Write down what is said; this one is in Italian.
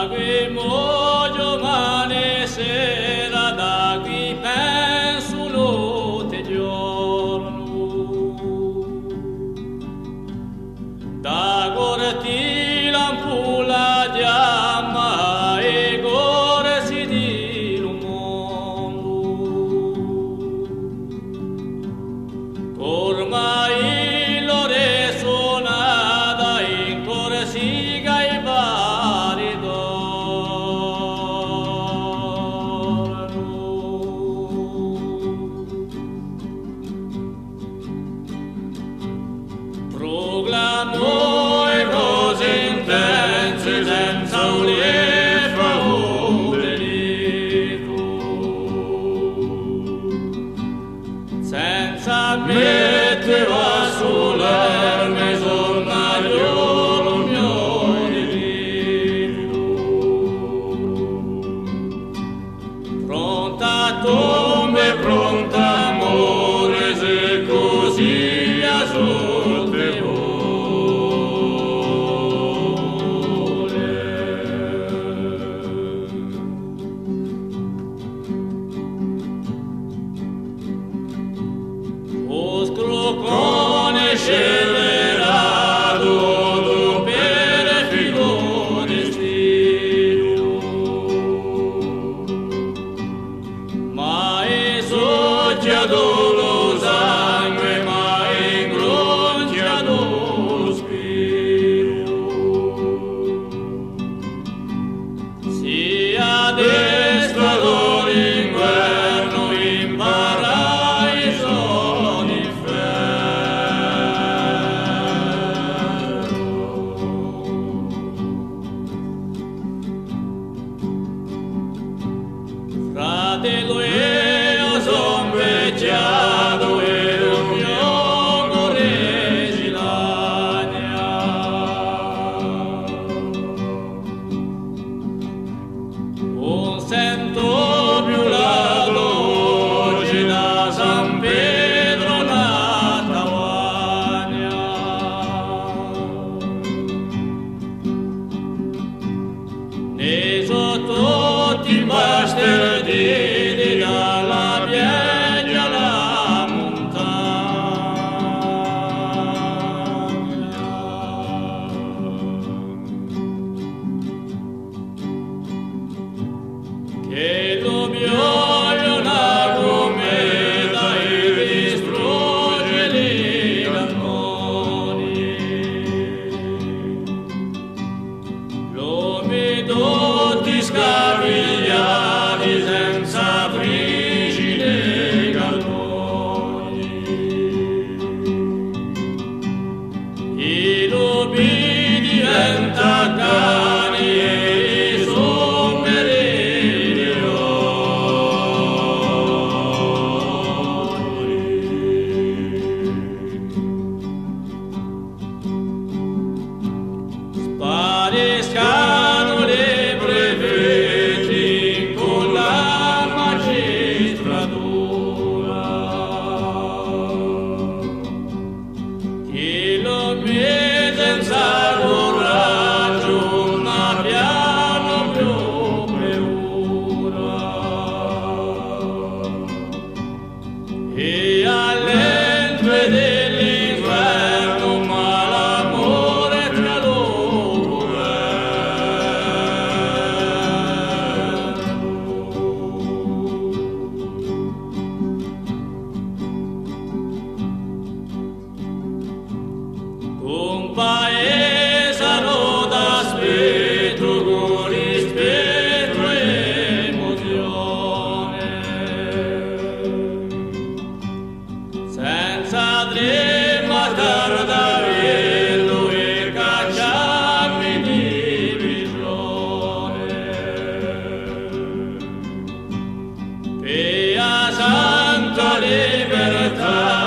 qui muoio mane sera, da qui penso notte e giorno. Da corti l'ampolla chiama e corsi di un mondo. Ormai l'ore suonata in corsi che vari dorno. Proclamo e cose intense senza un lieve obbedito, senza mettere a solerme giornaliolo mio diritto. Pronta tombe, pronta amore, se così a sorte vuole. O scrocone scellerato per figo destino, ma è soggiato lo sangue, ma è ingrongiato lo spirito. Sia destra l'inverno in paradiso d'inferno. Fratello io son vecchiato e non mio cuore ci lagna. Non sento più la voce da San Pedro Natavagna. Ne so tutti i bastardini dalla pieggia alla montagna. Che lo violio una cometa e distrugge i cannoni. Lo vedo ti scavigliati senza frigide cannoni. I lupi diventa cani e i sommeri leoni. Spariscano le brevetti con la magistratura. Chi lo mette senza coraggio non abbiamo più paura. E all'entrata dell'inferno ma l'amore tra loro un paesano d'aspetto con rispetto e emozione, senza trema tardavello e cacciarmi di prigione. Per la santa libertà